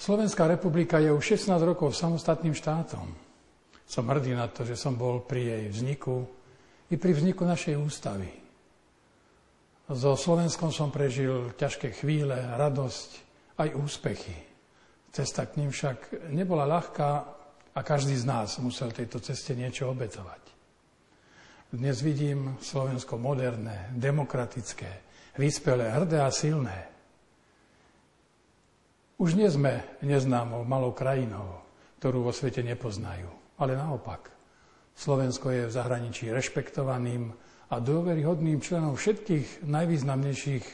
Slovenská republika je už 16 rokov samostatným štátom. Som hrdý na to, že som bol pri jej vzniku i pri vzniku našej ústavy. So Slovenskom som prežil ťažké chvíle, radosť, aj úspechy. Cesta k ním však nebola ľahká a každý z nás musel tejto ceste niečo obetovať. Dnes vidím Slovensko moderné, demokratické, vyspelé, hrdé a silné. Už nie sme neznámou malou krajinou, ktorú vo svete nepoznajú, ale naopak. Slovensko je v zahraničí rešpektovaným a dôveryhodným členom všetkých najvýznamnejších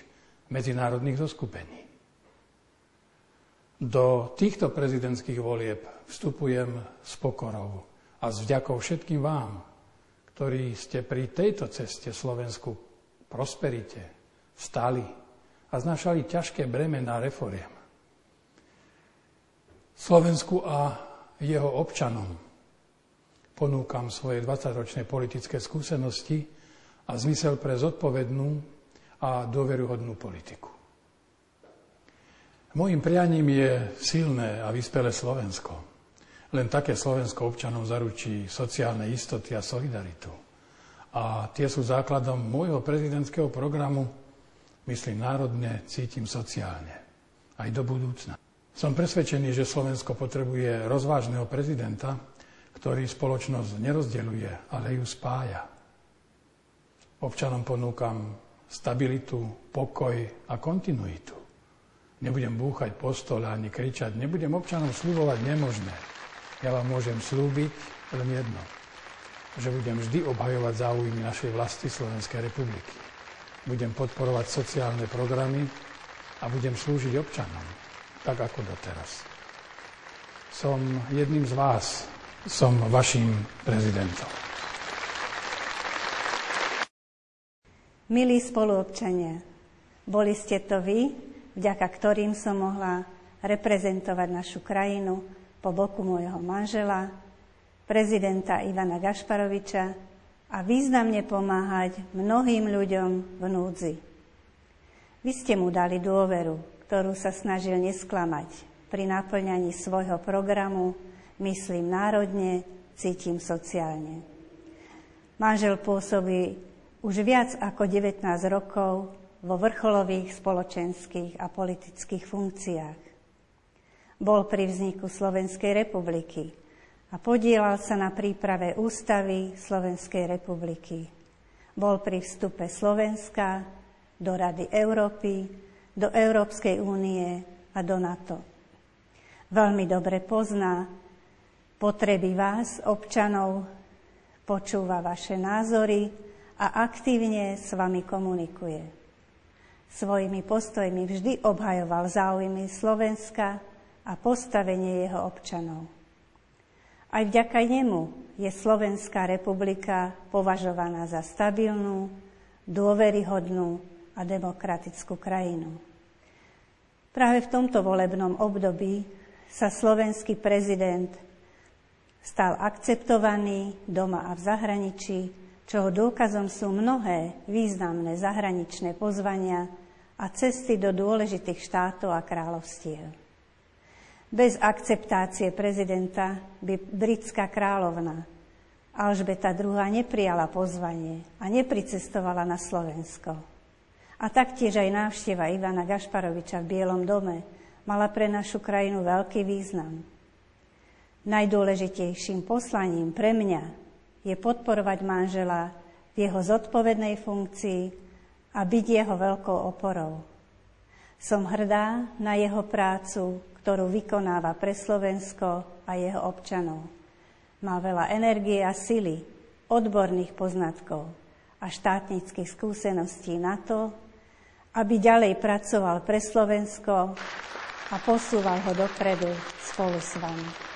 medzinárodných zoskupení. Do týchto prezidentských volieb vstupujem s pokorou a s vďakou všetkým vám, ktorí ste pri tejto ceste Slovensku prosperite stáli a znášali ťažké bremená reforiem. Slovensku a jeho občanom ponúkam svoje 20-ročné politické skúsenosti a zmysel pre zodpovednú a dôveruhodnú politiku. Mojím prianím je silné a vyspelé Slovensko. Len také Slovensko občanom zaručí sociálne istoty a solidaritu. A tie sú základom môjho prezidentského programu Myslím národne, cítim sociálne. Aj do budúcna. Som presvedčený, že Slovensko potrebuje rozvážneho prezidenta, ktorý spoločnosť nerozdeľuje, ale ju spája. Občanom ponúkam stabilitu, pokoj a kontinuitu. Nebudem búchať po stole ani kričať, nebudem občanom sľubovať nemožné. Ja vám môžem slúbiť len jedno, že budem vždy obhajovať záujmy našej vlasti Slovenskej republiky. Budem podporovať sociálne programy a budem slúžiť občanom, tak ako doteraz. Som jedným z vás, som vaším prezidentom. Milí spoluobčania, boli ste to vy, vďaka ktorým som mohla reprezentovať našu krajinu po boku môjho manžela, prezidenta Ivana Gašparoviča a významne pomáhať mnohým ľuďom v núdzi. Vy ste mu dali dôveru, ktorú sa snažil nesklamať pri naplňaní svojho programu Myslím národne, cítim sociálne. Manžel pôsobí už viac ako 19 rokov vo vrcholových spoločenských a politických funkciách. Bol pri vzniku Slovenskej republiky a podieľal sa na príprave ústavy Slovenskej republiky. Bol pri vstupe Slovenska do Rady Európy, do Európskej únie a do NATO. Veľmi dobre pozná potreby vás, občanov, počúva vaše názory a aktívne s vami komunikuje. Svojimi postojmi vždy obhajoval záujmy Slovenska a postavenie jeho občanov. Aj vďaka nemu je Slovenská republika považovaná za stabilnú, dôveryhodnú a demokratickú krajinu. Práve v tomto volebnom období sa slovenský prezident stal akceptovaný doma a v zahraničí, čoho dôkazom sú mnohé významné zahraničné pozvania a cesty do dôležitých štátov a kráľovstiev. Bez akceptácie prezidenta by britská kráľovna Alžbeta II. Neprijala pozvanie a nepricestovala na Slovensko. A taktiež aj návšteva Ivana Gašparoviča v Bielom dome mala pre našu krajinu veľký význam. Najdôležitejším poslaním pre mňa je podporovať manžela v jeho zodpovednej funkcii a byť jeho veľkou oporou. Som hrdá na jeho prácu, ktorú vykonáva pre Slovensko a jeho občanov. Má veľa energie a sily, odborných poznatkov a štátnických skúseností na to, aby ďalej pracoval pre Slovensko a posúval ho dopredu spolu s vami.